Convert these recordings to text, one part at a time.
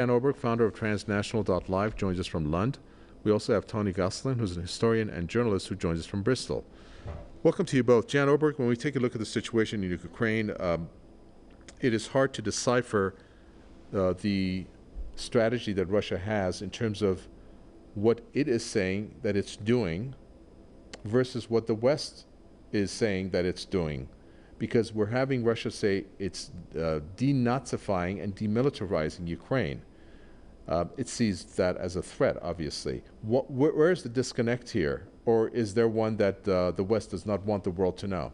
Jan Oberg, founder of transnational.live, joins us from Lund. We also have Tony Gosselin, who's an historian and journalist who joins us from Bristol. Welcome to you both. Jan Oberg, when we take a look at the situation in Ukraine, it is hard to decipher the strategy that Russia has in terms of what it is saying that it's doing versus what the West is saying that it's doing. Because we're having Russia say it's denazifying and demilitarizing Ukraine. It sees that as a threat, obviously. Where is the disconnect here? Or is there one that the West does not want the world to know?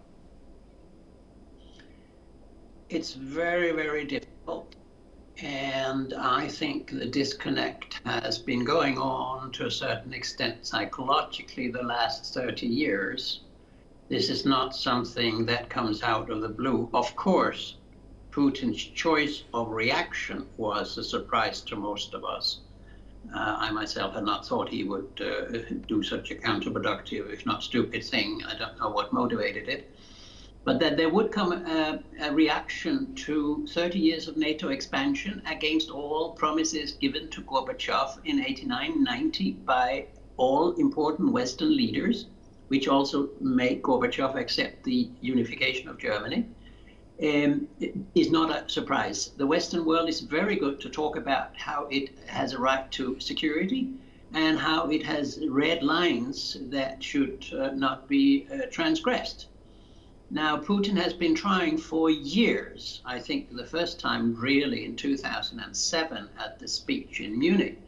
It's very, very difficult. And I think the disconnect has been going on to a certain extent psychologically the last 30 years. This is not something that comes out of the blue. Of course, Putin's choice of reaction was a surprise to most of us. I myself had not thought he would do such a counterproductive, if not stupid thing. I don't know what motivated it. But that there would come a reaction to 30 years of NATO expansion against all promises given to Gorbachev in 89, 90 by all important Western leaders, which also made Gorbachev accept the unification of Germany, is not a surprise. The Western world is very good to talk about how it has a right to security and how it has red lines that should not be transgressed. Now, Putin has been trying for years, I think the first time really in 2007 at the speech in Munich,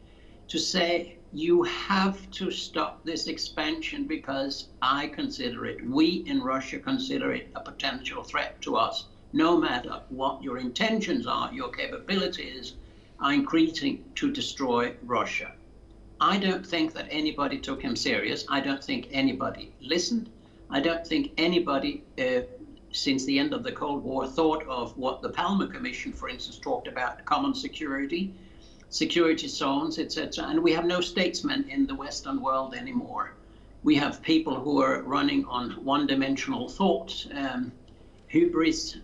to say, you have to stop this expansion because I consider it, we in Russia consider it a potential threat to us. No matter what your intentions are, your capabilities are increasing to destroy Russia. I don't think that anybody took him serious. I don't think anybody listened. I don't think anybody since the end of the Cold War thought of what the Palmer Commission, for instance, talked about, common security, security zones, etc. And we have no statesmen in the Western world anymore. We have people who are running on one-dimensional thought, hubris,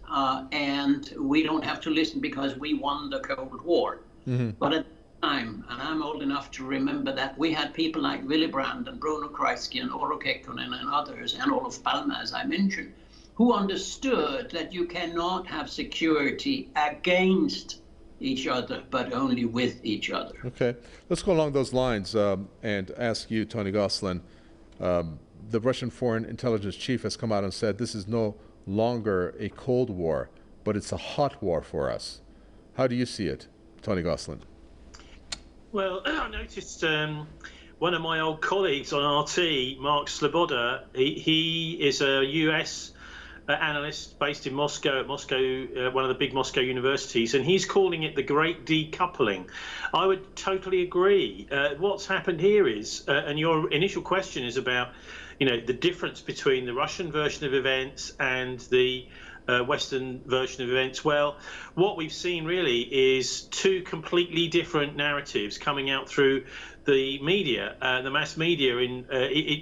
and we don't have to listen because we won the Cold War. Mm-hmm. But at the time, and I'm old enough to remember that, we had people like Willy Brandt and Bruno Kreisky and Urho Kekkonen and others, and Olof Palme, as I mentioned, who understood that you cannot have security against each other, but only with each other. Okay, let's go along those lines and ask you, Tony Gosselin. The Russian Foreign Intelligence Chief has come out and said this is no longer a Cold War, but it's a hot war for us. How do you see it, Tony Gosselin? Well, I noticed one of my old colleagues on RT, Mark Sloboda, he is a US analyst based in Moscow, at Moscow, one of the big Moscow universities, and he's calling it the great decoupling. I would totally agree. What's happened here is, and your initial question is about, the difference between the Russian version of events and the Western version of events. Well, what we've seen really is two completely different narratives coming out through the media, the mass media,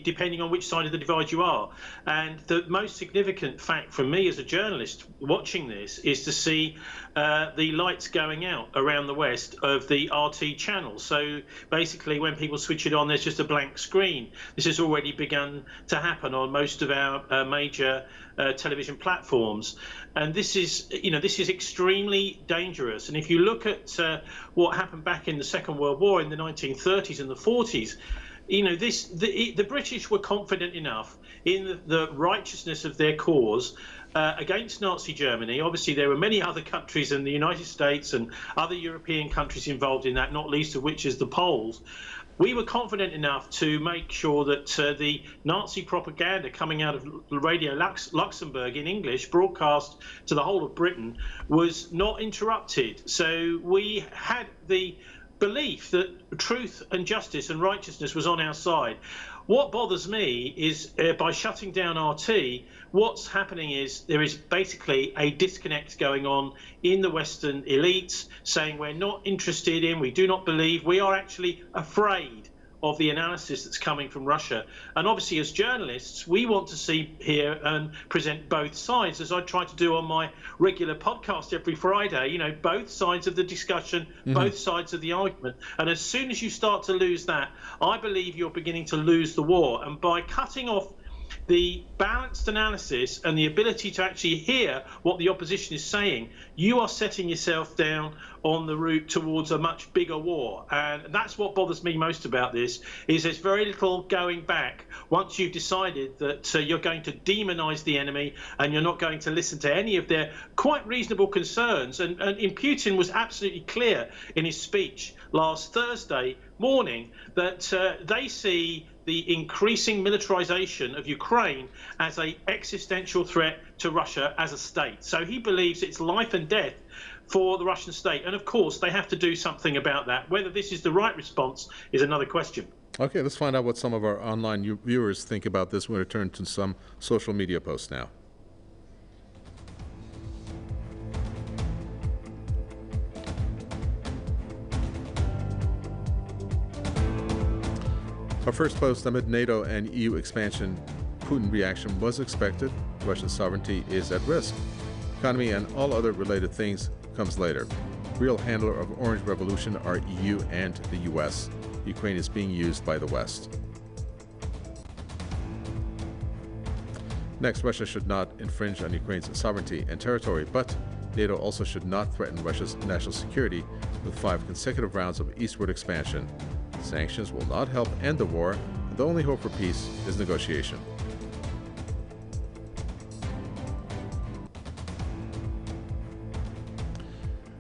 depending on which side of the divide you are. And the most significant fact for me as a journalist watching this is to see the lights going out around the West of the RT channel. So basically, when people switch it on, there's just a blank screen. This has already begun to happen on most of our major television platforms. And this is extremely dangerous. And if you look at what happened back in the Second World War in the 1930s and the 40s, the British were confident enough in the righteousness of their cause against Nazi Germany. Obviously, there were many other countries in the United States and other European countries involved in that, not least of which is the Poles. We were confident enough to make sure that the Nazi propaganda coming out of Radio Luxembourg in English, broadcast to the whole of Britain, was not interrupted. So we had the belief that truth and justice and righteousness was on our side. What bothers me is by shutting down RT, what's happening is there is basically a disconnect going on in the Western elites, saying we're not interested in, we do not believe, we are actually afraid of the analysis that's coming from Russia. And obviously, as journalists, we want to see, hear, and present both sides, as I try to do on my regular podcast every Friday. You know, both sides of the discussion, both sides of the argument. And as soon as you start to lose that, I believe you're beginning to lose the war. And by cutting off the balanced analysis and the ability to actually hear what the opposition is saying, you are setting yourself down on the route towards a much bigger war. And that's what bothers me most about this, is there's very little going back once you've decided that you're going to demonize the enemy and you're not going to listen to any of their quite reasonable concerns. And Putin was absolutely clear in his speech last Thursday morning that they see the increasing militarization of Ukraine as an existential threat to Russia as a state. So he believes it's life and death for the Russian state. And of course, they have to do something about that. Whether this is the right response is another question. Okay, let's find out what some of our online viewers think about this. We're going to turn to some social media posts now. Our first post, amid NATO and EU expansion, Putin reaction was expected. Russian sovereignty is at risk. Economy and all other related things comes later. Real handler of Orange Revolution are EU and the US. Ukraine is being used by the West. Next, Russia should not infringe on Ukraine's sovereignty and territory, but NATO also should not threaten Russia's national security with 5 consecutive rounds of eastward expansion. Sanctions will not help end the war, and the only hope for peace is negotiation.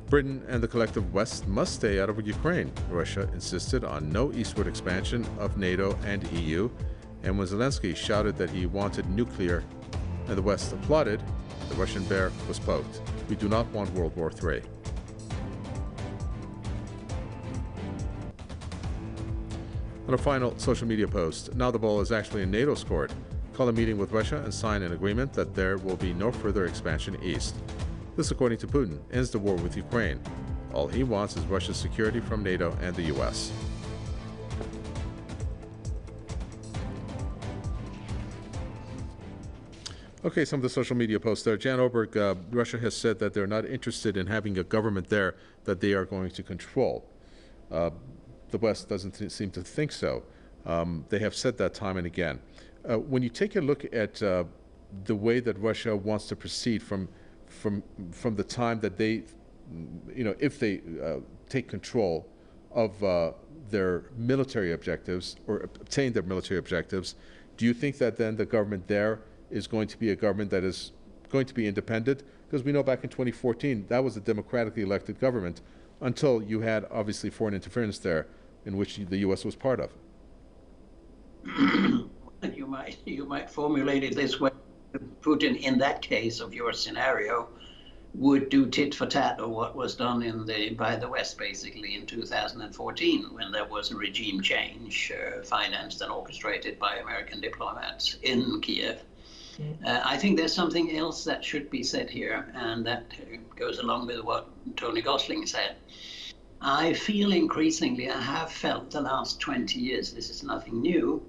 Britain and the collective West must stay out of Ukraine. Russia insisted on no eastward expansion of NATO and EU, and when Zelensky shouted that he wanted nuclear and the West applauded, the Russian bear was poked. We do not want World War III. On a final social media post, now the ball is actually in NATO's court. Call a meeting with Russia and sign an agreement that there will be no further expansion east. This, according to Putin, ends the war with Ukraine. All he wants is Russia's security from NATO and the US. Okay, some of the social media posts there. Jan Oberg, Russia has said that they're not interested in having a government there that they are going to control. The West doesn't seem to think so. They have said that time and again. When you take a look at the way that Russia wants to proceed from the time that they, if they take control of their military objectives or obtain their military objectives, do you think that then the government there is going to be a government that is going to be independent? Because we know back in 2014, that was a democratically elected government until you had, obviously, foreign interference there, in which the U.S. was part of. You might formulate it this way. Putin, in that case of your scenario, would do tit for tat or what was done by the West basically in 2014 when there was a regime change financed and orchestrated by American diplomats in Kiev. I think there's something else that should be said here, and that goes along with what Tony Gosling said. I feel increasingly, I have felt the last 20 years, this is nothing new,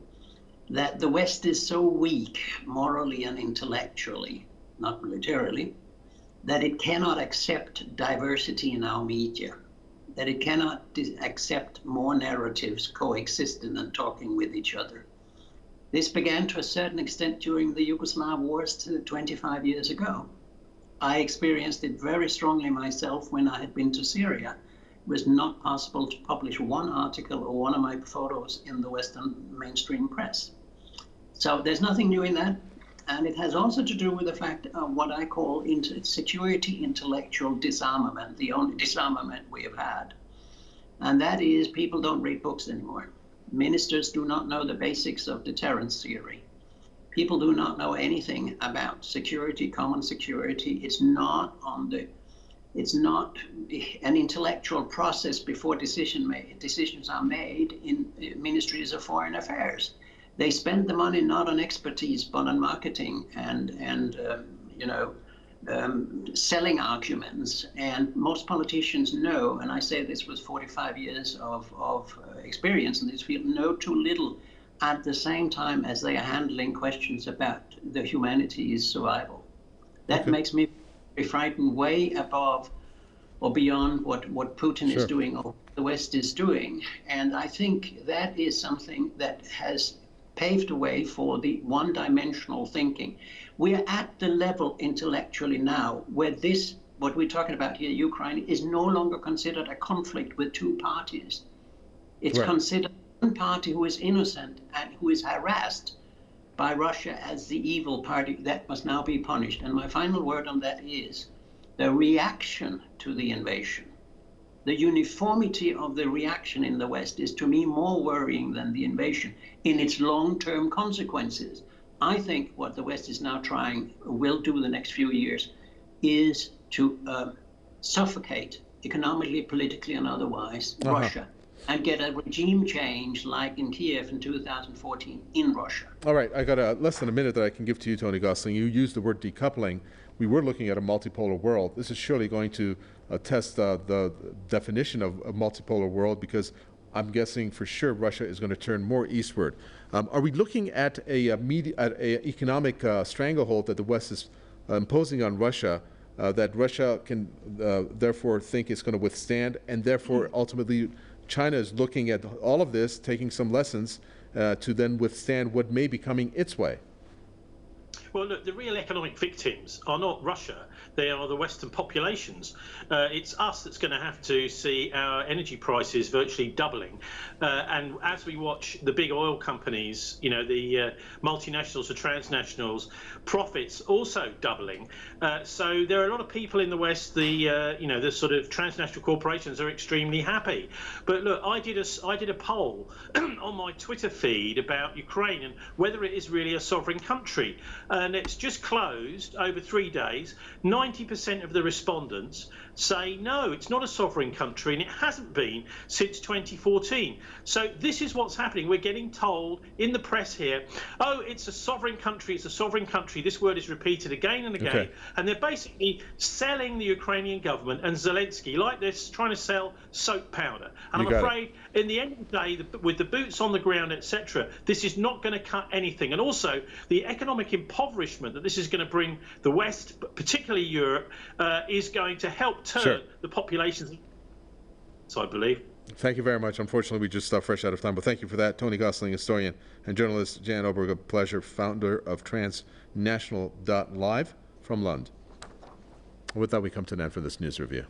that the West is so weak morally and intellectually, not militarily, that it cannot accept diversity in our media, that it cannot accept more narratives coexisting and talking with each other. This began to a certain extent during the Yugoslav wars 25 years ago. I experienced it very strongly myself when I had been to Syria. It was not possible to publish one article or one of my photos in the Western mainstream press. So there's nothing new in that. And it has also to do with the fact of what I call security intellectual disarmament, the only disarmament we have had. And that is people don't read books anymore. Ministers do not know the basics of deterrence theory. People do not know anything about security, common security. It's not an intellectual process before decisions are made in ministries of foreign affairs. They spend the money not on expertise but on marketing and selling arguments. And most politicians know, and I say this with 45 years of experience in this field, know too little at the same time as they are handling questions about the humanity's survival. That makes me very frightened, way above or beyond what Putin is doing or the West is doing. And I think that is something that has paved the way for the one-dimensional thinking. We are at the level intellectually now where this, what we're talking about here, Ukraine, is no longer considered a conflict with two parties. It's considered one party who is innocent and who is harassed by Russia as the evil party that must now be punished. And my final word on that is the reaction to the invasion. The uniformity of the reaction in the West is, to me, more worrying than the invasion in its long-term consequences. I think what the West is now will do the next few years, is to suffocate economically, politically, and otherwise Russia, and get a regime change like in Kiev in 2014 in Russia. All right, I got less than a minute that I can give to you, Tony Gosling. You used the word decoupling. We were looking at a multipolar world. This is surely going to test the definition of a multipolar world, because I'm guessing for sure Russia is going to turn more eastward. Are we looking at a economic stranglehold that the West is imposing on Russia, that Russia can therefore think it's going to withstand, and therefore ultimately China is looking at all of this, taking some lessons to then withstand what may be coming its way? Well, look, the real economic victims are not Russia. They are the Western populations. It's us that's going to have to see our energy prices virtually doubling. And as we watch the big oil companies, you know, the multinationals, the transnationals, profits also doubling. So there are a lot of people in the West, the sort of transnational corporations are extremely happy. But look, I did a poll on my Twitter feed about Ukraine and whether it is really a sovereign country. And it's just closed over 3 days. 90% of the respondents say no, it's not a sovereign country, and it hasn't been since 2014. So this is what's happening. We're getting told in the press here, oh, it's a sovereign country, it's a sovereign country. This word is repeated again and again. And they're basically selling the Ukrainian government and Zelensky like they're trying to sell soap powder. And I'm afraid in the end of the day, with the boots on the ground, etc., this is not going to cut anything. And also the economic impoverishment that this is going to bring the West, particularly Europe, is going to help turn the populations, so I believe. Thank you very much. Unfortunately, we just fresh out of time, but thank you for that. Tony Gosling, historian and journalist. Jan Oberg, a pleasure, founder of transnational.live from Lund. With that, we come to an end for this news review.